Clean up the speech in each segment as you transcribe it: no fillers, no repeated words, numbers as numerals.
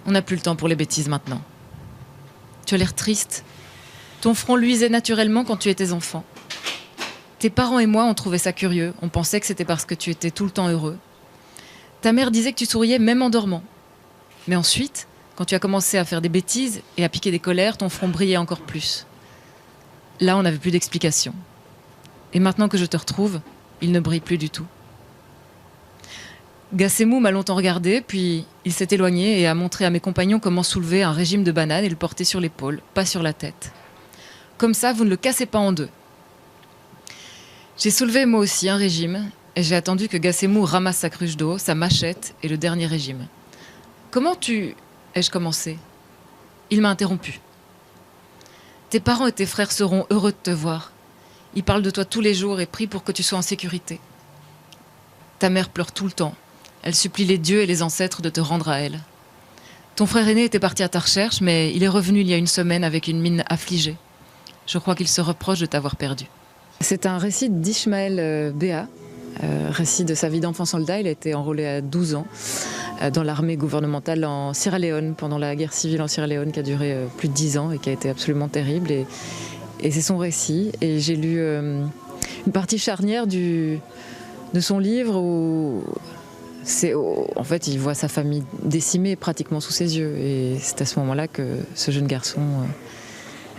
On n'a plus le temps pour les bêtises maintenant. Tu as l'air triste. Ton front luisait naturellement quand tu étais enfant. Tes parents et moi, on trouvait ça curieux. On pensait que c'était parce que tu étais tout le temps heureux. Ta mère disait que tu souriais même en dormant. Mais ensuite, quand tu as commencé à faire des bêtises et à piquer des colères, ton front brillait encore plus. Là, on n'avait plus d'explication. Et maintenant que je te retrouve, il ne brille plus du tout. Gassemou m'a longtemps regardé, puis il s'est éloigné et a montré à mes compagnons comment soulever un régime de bananes et le porter sur l'épaule, pas sur la tête. Comme ça, vous ne le cassez pas en deux. J'ai soulevé moi aussi un régime et j'ai attendu que Gassemou ramasse sa cruche d'eau, sa machette et le dernier régime. Comment ai-je commencé ? Il m'a interrompu. Tes parents et tes frères seront heureux de te voir. Ils parlent de toi tous les jours et prient pour que tu sois en sécurité. Ta mère pleure tout le temps. Elle supplie les dieux et les ancêtres de te rendre à elle. Ton frère aîné était parti à ta recherche, mais il est revenu il y a une semaine avec une mine affligée. Je crois qu'il se reproche de t'avoir perdu. C'est un récit d'Ishmael Béa, récit de sa vie d'enfant soldat. Il a été enrôlé à 12 ans dans l'armée gouvernementale en Sierra Leone, pendant la guerre civile en Sierra Leone qui a duré plus de 10 ans et qui a été absolument terrible. Et c'est son récit. Et j'ai lu une partie charnière de son livre où en fait, il voit sa famille décimée pratiquement sous ses yeux. Et c'est à ce moment-là que ce jeune garçon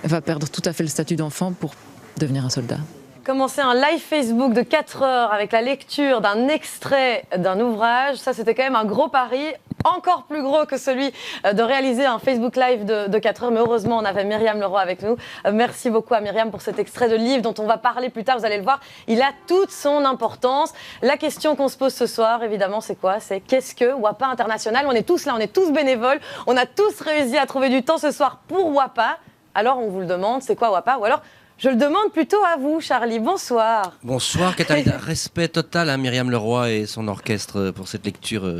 va perdre tout à fait le statut d'enfant pour devenir un soldat. Commencer un live Facebook de 4 heures avec la lecture d'un extrait d'un ouvrage, ça c'était quand même un gros pari, encore plus gros que celui de réaliser un Facebook Live de 4 heures. Mais heureusement, on avait Myriam Leroy avec nous. Merci beaucoup à Myriam pour cet extrait de livre dont on va parler plus tard, vous allez le voir. Il a toute son importance. La question qu'on se pose ce soir, évidemment, c'est quoi ? C'est qu'est-ce que WAPA International ? On est tous là, on est tous bénévoles. On a tous réussi à trouver du temps ce soir pour WAPA. Alors on vous le demande, c'est quoi WAPA ? Ou alors je le demande plutôt à vous, Charlie. Bonsoir. Bonsoir, Katharina. Respect total à Myriam Leroy et son orchestre pour cette lecture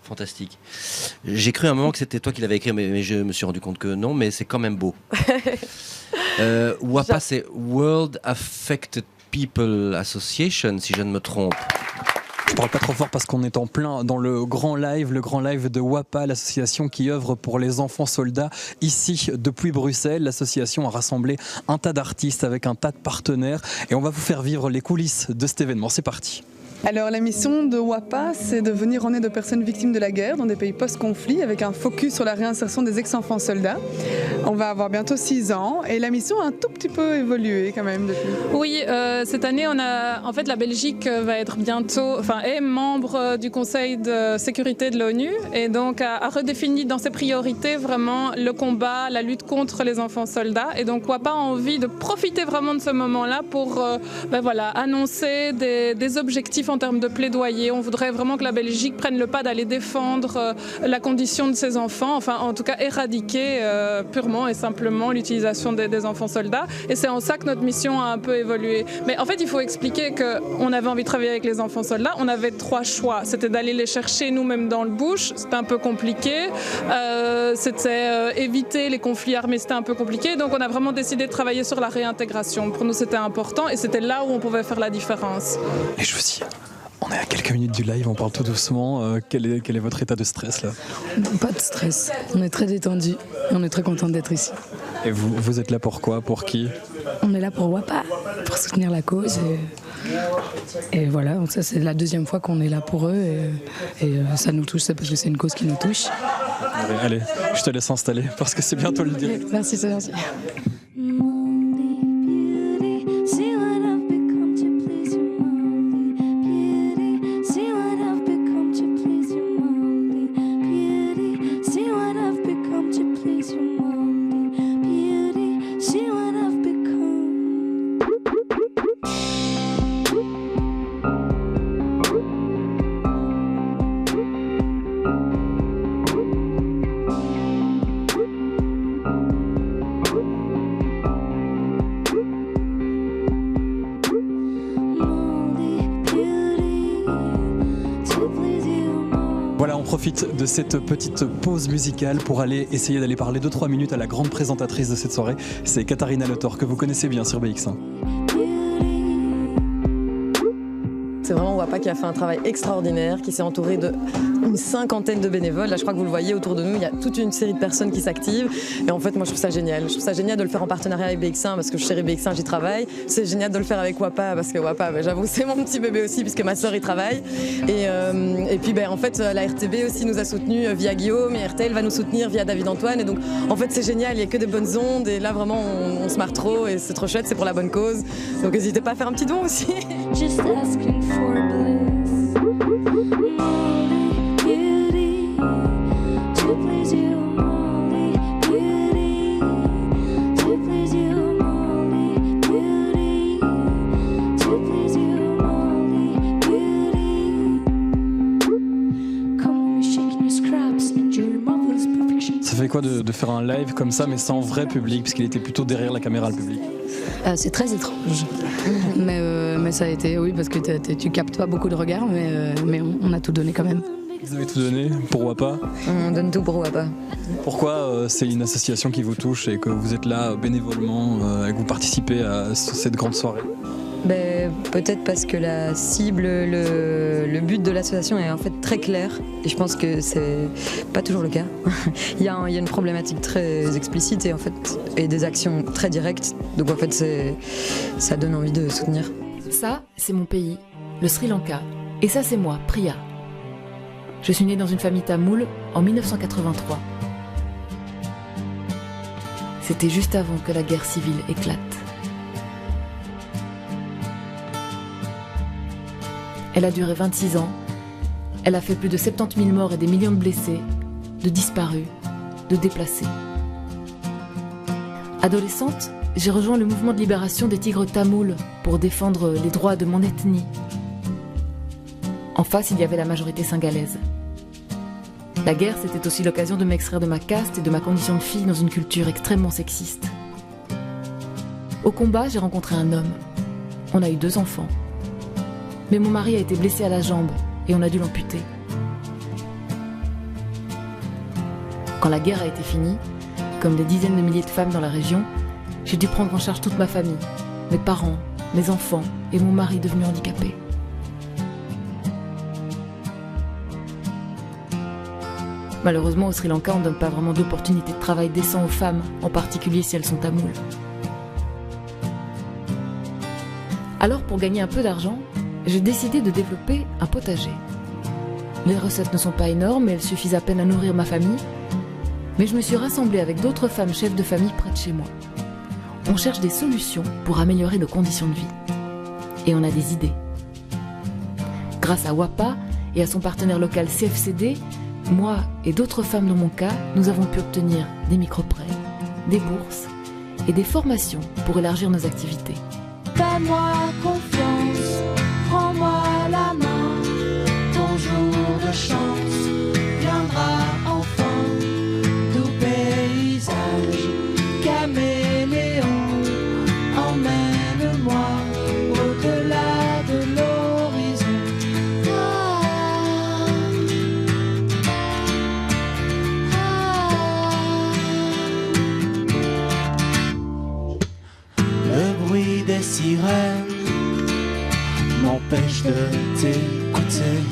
fantastique. J'ai cru un moment que c'était toi qui l'avais écrit, mais je me suis rendu compte que non, mais c'est quand même beau. WAPA, c'est World Affected People Association, si je ne me trompe. Je parle pas trop fort parce qu'on est en plein dans le grand live de WAPA, l'association qui œuvre pour les enfants soldats ici depuis Bruxelles. L'association a rassemblé un tas d'artistes avec un tas de partenaires et on va vous faire vivre les coulisses de cet événement. C'est parti. Alors la mission de WAPA, c'est de venir en aide aux personnes victimes de la guerre dans des pays post-conflit avec un focus sur la réinsertion des ex-enfants soldats. On va avoir bientôt 6 ans et la mission a un tout petit peu évolué quand même depuis. Oui, cette année, en fait, la Belgique va être est membre du Conseil de sécurité de l'ONU et donc a redéfini dans ses priorités vraiment le combat, la lutte contre les enfants soldats. Et donc WAPA a envie de profiter vraiment de ce moment-là pour annoncer des objectifs en termes de plaidoyer. On voudrait vraiment que la Belgique prenne le pas d'aller défendre la condition de ses enfants, enfin en tout cas éradiquer purement et simplement l'utilisation des enfants soldats. Et c'est en ça que notre mission a un peu évolué. Mais en fait, il faut expliquer qu'on avait envie de travailler avec les enfants soldats. On avait 3 choix. C'était d'aller les chercher nous-mêmes dans le bush. C'était un peu compliqué. C'était éviter les conflits armés. C'était un peu compliqué. Donc on a vraiment décidé de travailler sur la réintégration. Pour nous, c'était important et c'était là où on pouvait faire la différence. Et je vous dis, on est à quelques minutes du live, on parle tout doucement. Quel est votre état de stress là ? Pas de stress, on est très détendu et on est très content d'être ici. Et vous êtes là pour quoi ? Pour qui ? On est là pour WAPA, pour soutenir la cause et voilà, donc ça c'est la 2e fois qu'on est là pour eux et ça nous touche, c'est parce que c'est une cause qui nous touche. Allez, je te laisse installer parce que c'est bientôt le début. Merci, c'est gentil. Voilà, on profite de cette petite pause musicale pour aller essayer d'aller parler 2-3 minutes à la grande présentatrice de cette soirée. C'est Katharina Le Thor, que vous connaissez bien sur BX1. c'est vraiment WAPA qui a fait un travail extraordinaire, qui s'est entouré d'une 50aine de bénévoles. Là, je crois que vous le voyez autour de nous, il y a toute une série de personnes qui s'activent. Et en fait, moi, je trouve ça génial. Je trouve ça génial de le faire en partenariat avec BX1 parce que chez BX1, j'y travaille. C'est génial de le faire avec WAPA parce que WAPA, j'avoue, c'est mon petit bébé aussi puisque ma sœur y travaille. Et puis, en fait, la RTB aussi nous a soutenus via Guillaume et RTL va nous soutenir via David Antoine. Et donc, en fait, c'est génial. Il n'y a que des bonnes ondes. Et là, vraiment, on se marre trop et c'est trop chouette. C'est pour la bonne cause. Donc, n'hésitez pas à faire un petit don aussi. Just asking for bliss, Molly beauty, to please you, Molly beauty, to please you, Molly beauty, to please you, Molly beauty. Come on, you're shaking your scraps, enjoy your marvelous perfection. Ça fait quoi de faire un live comme ça, mais sans vrai public, puisqu'il était plutôt derrière la caméra, le public? C'est très étrange. Mais ça a été, oui, parce que tu captes pas beaucoup de regards, mais on a tout donné quand même. Vous avez tout donné pour WAPA? On donne tout pour WAPA. Pourquoi c'est une association qui vous touche et que vous êtes là bénévolement et que vous participez à cette grande soirée? Peut-être parce que la cible, le but de l'association est en fait très clair et je pense que c'est pas toujours le cas. il y a une problématique très explicite et des actions très directes, donc en fait ça donne envie de soutenir. Ça, c'est mon pays, le Sri Lanka. Et ça, c'est moi, Priya. Je suis née dans une famille tamoule en 1983. C'était juste avant que la guerre civile éclate. Elle a duré 26 ans. Elle a fait plus de 70 000 morts et des millions de blessés, de disparus, de déplacés. Adolescente, j'ai rejoint le mouvement de libération des tigres tamouls pour défendre les droits de mon ethnie. En face, il y avait la majorité singalaise. La guerre, c'était aussi l'occasion de m'extraire de ma caste et de ma condition de fille dans une culture extrêmement sexiste. Au combat, j'ai rencontré un homme. On a eu 2 enfants. Mais mon mari a été blessé à la jambe et on a dû l'amputer. Quand la guerre a été finie, comme des dizaines de milliers de femmes dans la région, j'ai dû prendre en charge toute ma famille, mes parents, mes enfants et mon mari devenu handicapé. Malheureusement, au Sri Lanka, on ne donne pas vraiment d'opportunités de travail décent aux femmes, en particulier si elles sont tamoules. Alors, pour gagner un peu d'argent, j'ai décidé de développer un potager. Les recettes ne sont pas énormes et elles suffisent à peine à nourrir ma famille, mais je me suis rassemblée avec d'autres femmes chefs de famille près de chez moi. On cherche des solutions pour améliorer nos conditions de vie. Et on a des idées. Grâce à WAPA et à son partenaire local CFCD, moi et d'autres femmes dans mon cas, nous avons pu obtenir des micro-prêts, des bourses et des formations pour élargir nos activités. Fais-moi confiance, prends-moi la main, ton jour de chance viendra enfin. Tout paysage, caméléon, emmène-moi au-delà de l'horizon. Le bruit des sirènes m'empêche de t'écouter.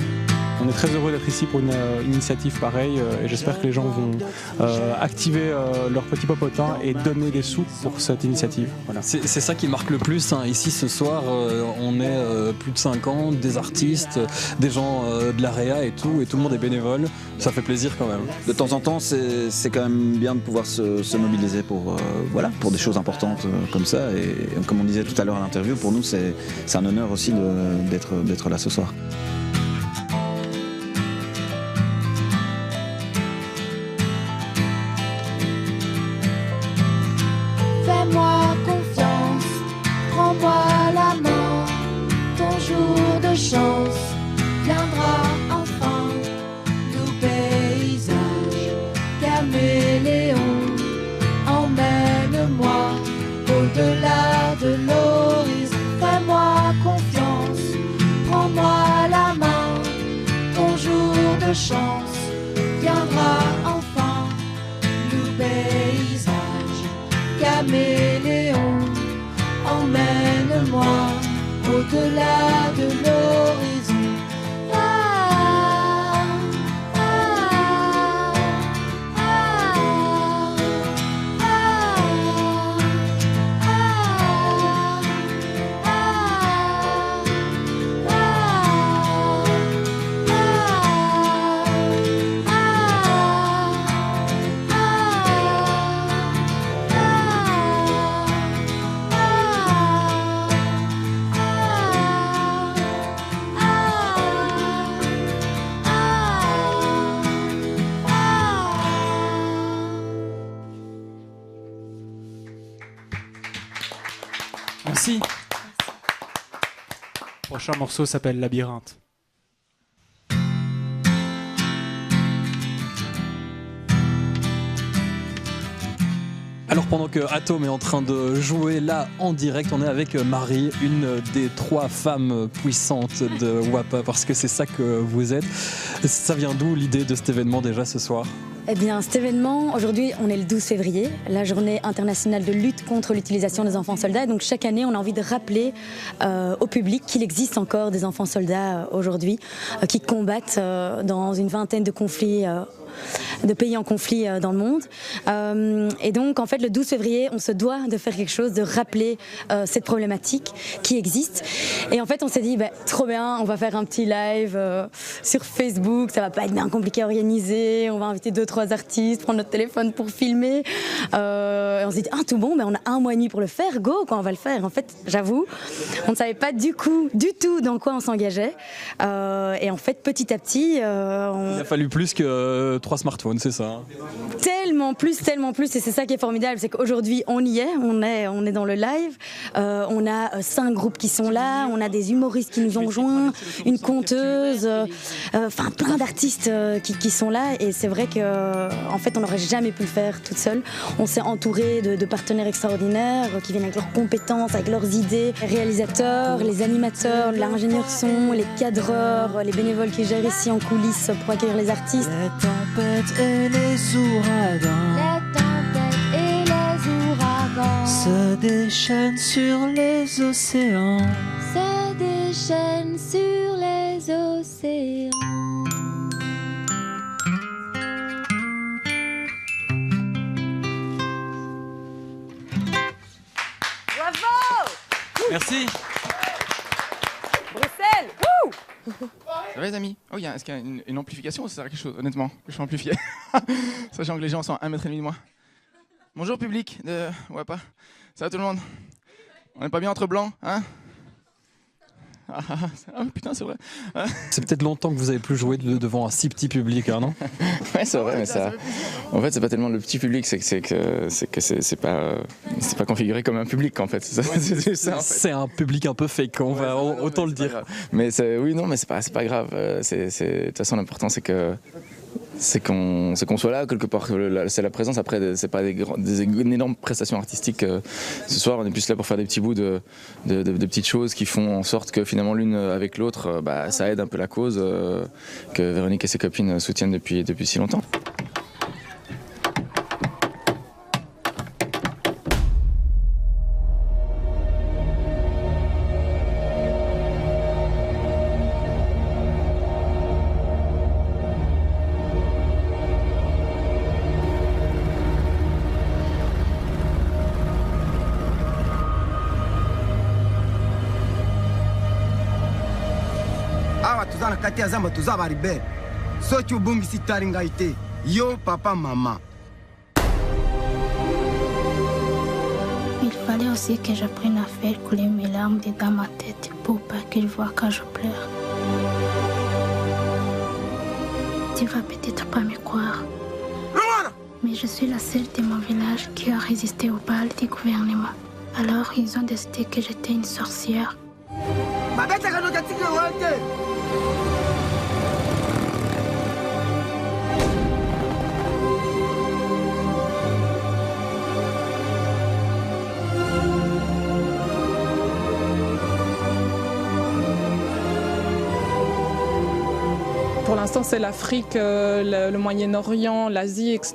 On est très heureux d'être ici pour une initiative pareille et j'espère que les gens vont activer leur petit popotin et donner des sous pour cette initiative. Voilà. C'est ça qui marque le plus. Hein. Ici ce soir, on est plus de 50, des artistes, des gens de l'AREA et tout le monde est bénévole. Ça fait plaisir quand même. De temps en temps, c'est quand même bien de pouvoir se mobiliser pour des choses importantes comme ça. Et comme on disait tout à l'heure à l'interview, pour nous c'est un honneur aussi d'être là ce soir. Fais-moi confiance, prends-moi la main, ton jour de chance viendra enfin. Tout paysage, caméléon, emmène-moi au-delà de l'horizon. Fais-moi confiance, prends-moi la main. Merci. Le prochain morceau s'appelle Labyrinthe. Alors pendant que Atom est en train de jouer là en direct, on est avec Marie, une des 3 femmes puissantes de WAPA, parce que c'est ça que vous êtes. Ça vient d'où l'idée de cet événement déjà ce soir ? Eh bien, cet événement, aujourd'hui, on est le 12 février, la journée internationale de lutte contre l'utilisation des enfants soldats. Et donc, chaque année, on a envie de rappeler au public qu'il existe encore des enfants soldats aujourd'hui qui combattent dans une vingtaine de conflits de pays en conflit dans le monde. Et donc, en fait, le 12 février, on se doit de faire quelque chose, de rappeler cette problématique qui existe. Et en fait, on s'est dit, trop bien, on va faire un petit live sur Facebook, ça va pas être bien compliqué à organiser, on va inviter 2-3 artistes, prendre notre téléphone pour filmer. Et on s'est dit, tout bon, on a 1 mois et demi pour le faire, go, quand on va le faire. En fait, j'avoue, on ne savait pas du tout dans quoi on s'engageait. Et en fait, petit à petit... Il a fallu plus que 3 smartphones, c'est ça hein ? Tellement plus, et c'est ça qui est formidable, c'est qu'aujourd'hui on y est, on est dans le live, on a 5 groupes qui sont là, on a des humoristes qui nous ont rejoints, une conteuse, plein d'artistes qui sont là, et c'est vrai qu'en fait on n'aurait jamais pu le faire toute seule. On s'est entouré de partenaires extraordinaires qui viennent avec leurs compétences, avec leurs idées, les réalisateurs, les animateurs, l'ingénieur son, les cadreurs, les bénévoles qui gèrent ici en coulisses pour accueillir les artistes. Les tempêtes et les ouragans se déchaînent sur les océans. Se déchaînent sur les océans. Bravo! Merci. Bruxelles! Ça va les amis? Oh, est-ce qu'il y a une amplification ou ça sert à quelque chose, honnêtement, que je suis amplifié? Sachant que les gens sont à 1,5 mètre de moi. Bonjour public de WAPA. Ça va tout le monde? On n'est pas bien entre blancs, hein? Putain, c'est vrai. C'est peut-être longtemps que vous avez plus joué devant un si petit public, hein, non? Ouais, c'est vrai, mais ça. En fait, c'est pas tellement le petit public, c'est que c'est pas configuré comme un public en fait. C'est un public un peu fake, on va autant le dire. Mais oui, non, mais c'est pas grave. De toute façon, l'important c'est qu'on soit là quelque part, c'est la présence. Après, c'est pas des énormes prestations artistiques. Ce soir, on est plus là pour faire des petits bouts de petites choses qui font en sorte que finalement l'une avec l'autre, ça aide un peu la cause que Véronique et ses copines soutiennent depuis si longtemps. tuzana kati ya zamba tuzaba libere soki ubungisi taringa ite yo papa maman. Il fallait aussi que j'apprenne à faire couler mes larmes dans ma tête pour pas qu'il voie quand je pleure. Tu vas peut-être pas me croire, mais je suis la seule de mon village qui a résisté au bal du gouvernement. Alors ils ont décidé que j'étais une sorcière. Pour l'instant, c'est l'Afrique, le Moyen-Orient, l'Asie, etc.,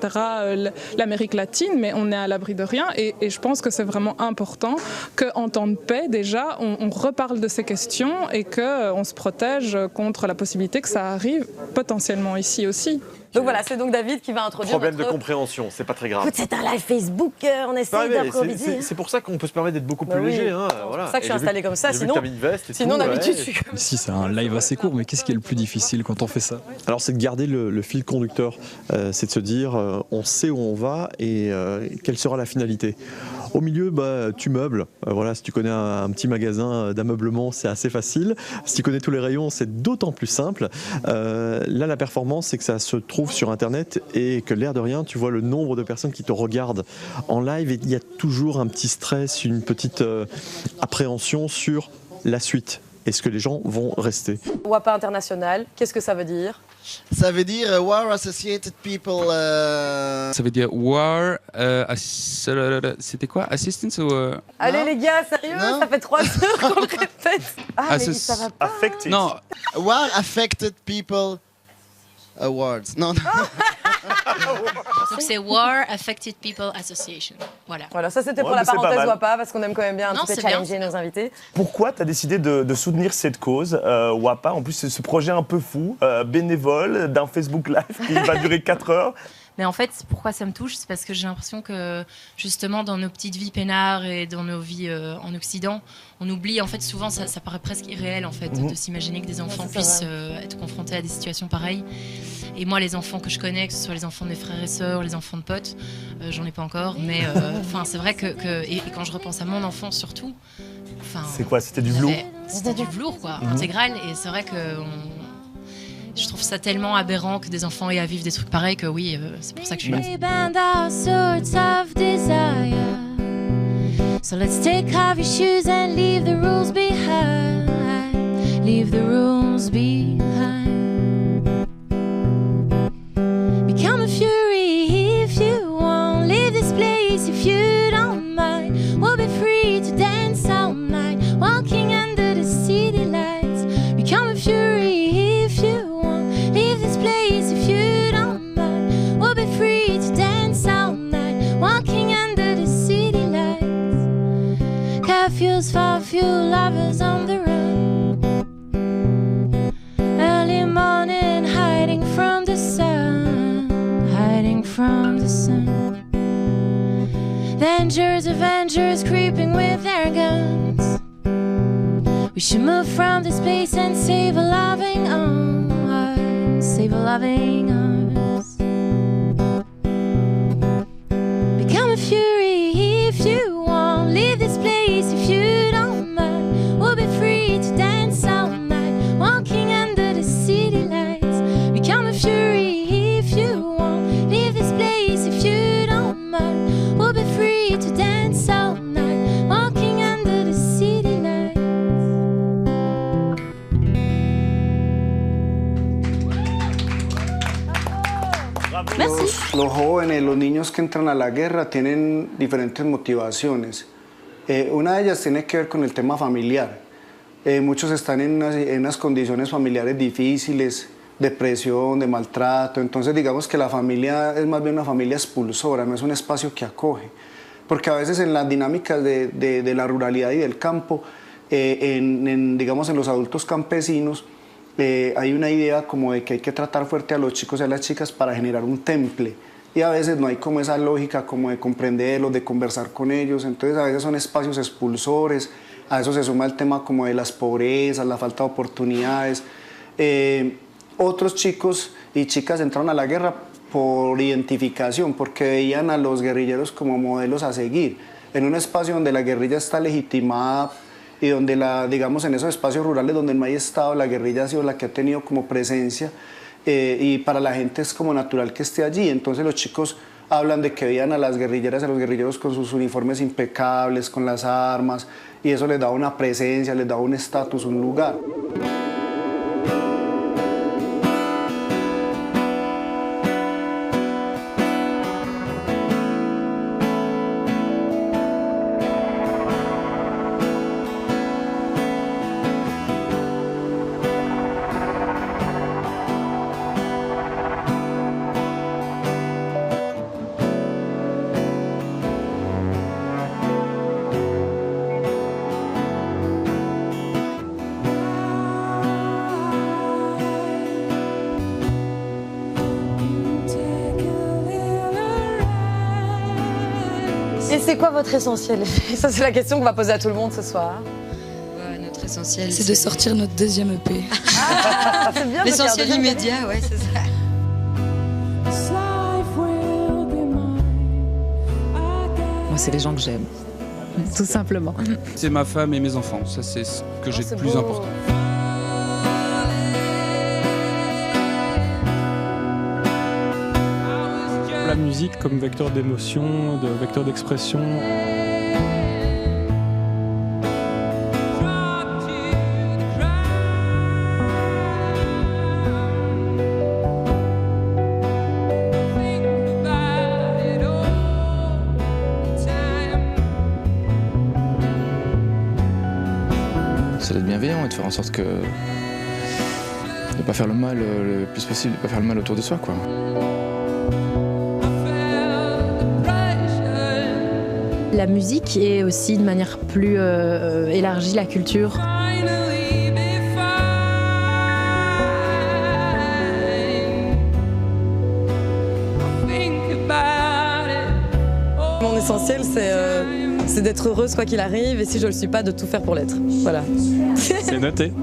l'Amérique latine, mais on est à l'abri de rien. Et je pense que c'est vraiment important qu'en temps de paix, déjà, on reparle de ces questions et qu'on se protège contre la possibilité que ça arrive potentiellement ici aussi. Donc voilà, c'est donc David qui va introduire Problème de compréhension, c'est pas très grave. C'est un live Facebook, on essaie d'improviser. C'est pour ça qu'on peut se permettre d'être beaucoup plus léger. Hein, voilà. C'est pour ça que je suis installé comme ça, sinon d'habitude je suis comme Si, c'est un live assez court, mais qu'est-ce qui est le plus difficile quand on fait ça? Alors c'est de garder le fil conducteur, c'est de se dire on sait où on va et quelle sera la finalité. Au milieu, tu meubles. Voilà, si tu connais un petit magasin d'ameublement, c'est assez facile. Si tu connais tous les rayons, c'est d'autant plus simple. Là, la performance, c'est que ça se trouve sur Internet et que l'air de rien, tu vois le nombre de personnes qui te regardent en live et il y a toujours un petit stress, une petite appréhension sur la suite. Est-ce que les gens vont rester? WAPA International, qu'est-ce que ça veut dire? Ça veut dire War Associated People. Ça veut dire War. C'était quoi? Assistance ou. Allez les gars, sérieux? Ça fait 3 heures qu'on le répète. Ah, mais ça va pas. Affected. Non. War Affected People Awards. Non. Donc c'est War Affected People Association. Voilà. Voilà, ça c'était pour la parenthèse WAPA, parce qu'on aime quand même bien un petit peu challenger nos invités. Pourquoi tu as décidé de soutenir cette cause, WAPA? En plus, c'est ce projet un peu fou, bénévole, d'un Facebook Live qui va durer 4 heures. Mais en fait, pourquoi ça me touche? C'est parce que j'ai l'impression que, justement, dans nos petites vies peinards et dans nos vies en Occident, on oublie, en fait, souvent, ça paraît presque irréel, en fait, de s'imaginer que des enfants puissent être confrontés à des situations pareilles. Et moi, les enfants que je connais, que ce soit les enfants de mes frères et sœurs, les enfants de potes, j'en ai pas encore, mais c'est vrai que et quand je repense à mon enfance, surtout... C'est quoi? C'était du velours? C'était du velours, quoi, intégral, et c'est vrai que... Je trouve ça tellement aberrant que des enfants aient à vivre des trucs pareils que oui, c'est pour ça que je suis là. We band our swords of desire. So let's take off your shoes and leave the rules behind. Leave the rules behind. Become a fury if you want. Leave this place if you don't mind. We'll be free to dance all night, walking under the city lights. Become a fury if you leave this place if you don't mind. We'll be free to dance all night, walking under the city lights. Curfews for few lovers on the run. Early morning, hiding from the sun, hiding from the sun. Avengers, Avengers creeping with their guns. We should move from this place and save a loving arm. Save a loving arms. Become a fury if you want. Leave this place if you don't mind. We'll be free to dance all night, walking under the city lights. Become a fury if you want. Leave this place if you don't mind. We'll be free to dance all night, walking under the city lights. Los jóvenes, los niños que entran a la guerra tienen diferentes motivaciones. Una de ellas tiene que ver con el tema familiar. Muchos están en unas condiciones familiares difíciles, depresión, de maltrato. Entonces digamos que la familia es más bien una familia expulsora, no es un espacio que acoge. Porque a veces en las dinámicas de la ruralidad y del campo, digamos en los adultos campesinos, hay una idea como de que hay que tratar fuerte a los chicos y a las chicas para generar un temple, y a veces no hay como esa lógica como de comprenderlos, de conversar con ellos. Entonces a veces son espacios expulsores. A eso se suma el tema como de las pobrezas, la falta de oportunidades. Otros chicos y chicas entraron a la guerra por identificación, porque veían a los guerrilleros como modelos a seguir, en un espacio donde la guerrilla está legitimada y donde, digamos, en esos espacios rurales donde no hay Estado, la guerrilla ha sido la que ha tenido como presencia, y para la gente es como natural que esté allí. Entonces los chicos hablan de que veían a las guerrilleras, a los guerrilleros con sus uniformes impecables, con las armas, y eso les daba una presencia, les daba un estatus, un lugar. Et c'est quoi votre essentiel? Ça, c'est la question qu'on va poser à tout le monde ce soir. Notre essentiel, c'est de sortir notre deuxième EP. Ah, c'est bien. L'essentiel immédiat, ouais, c'est ça. Moi, c'est les gens que j'aime. tout simplement. C'est ma femme et mes enfants, ça c'est ce que j'ai de plus important. La musique comme vecteur d'émotion, de vecteur d'expression. C'est d'être bienveillant et de faire en sorte que de ne pas faire le mal le plus possible, de ne pas faire le mal autour de soi, quoi. La musique et aussi de manière plus élargie la culture. Mon essentiel, c'est d'être heureuse quoi qu'il arrive, et si je le suis pas, de tout faire pour l'être. Voilà. C'est noté.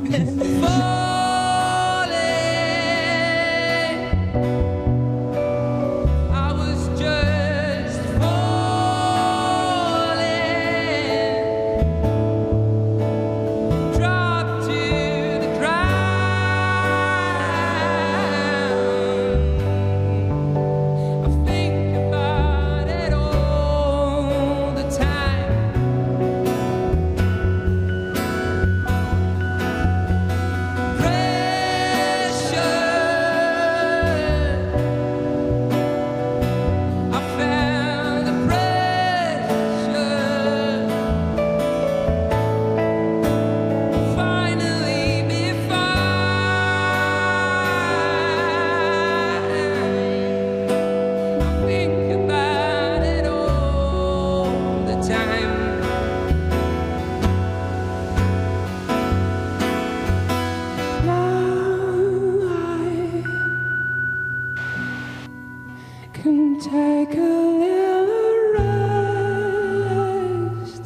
Take a little rest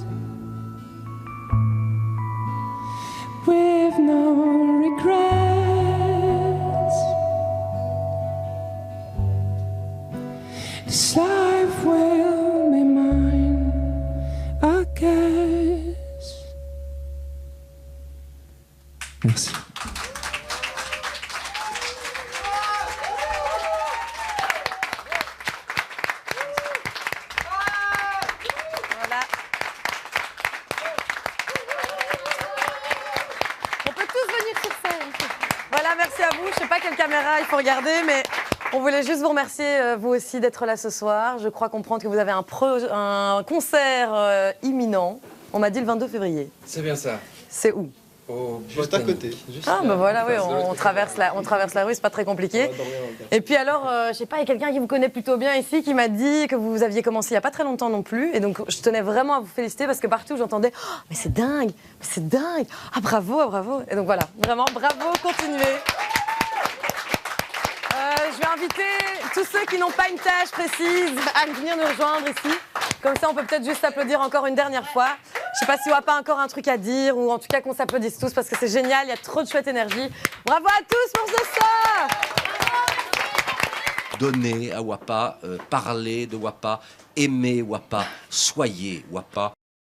with no regrets. This life will be mine, I guess. Merci. Merci à vous. Je ne sais pas quelle caméra il faut regarder, mais on voulait juste vous remercier, vous aussi, d'être là ce soir. Je crois comprendre que vous avez un concert imminent. On m'a dit le 22 février. C'est bien ça. C'est où? Juste à côté. Ah, ben voilà, oui, on traverse la rue, c'est pas très compliqué. Et puis alors, je sais pas, il y a quelqu'un qui vous connaît plutôt bien ici qui m'a dit que vous aviez commencé il y a pas très longtemps non plus. Et donc, je tenais vraiment à vous féliciter parce que partout, j'entendais « Oh, mais c'est dingue, ah bravo, ah bravo !» Et donc voilà, vraiment, bravo, continuez. Je vais inviter tous ceux qui n'ont pas une tâche précise à venir nous rejoindre ici. Comme ça, on peut peut-être juste applaudir encore une dernière fois. Je sais pas si WAPA a encore un truc à dire, ou en tout cas qu'on s'applaudisse tous parce que c'est génial, il y a trop de chouette énergie. Bravo à tous pour ce soir! Donnez à WAPA, parlez de WAPA, aimez WAPA, soyez WAPA.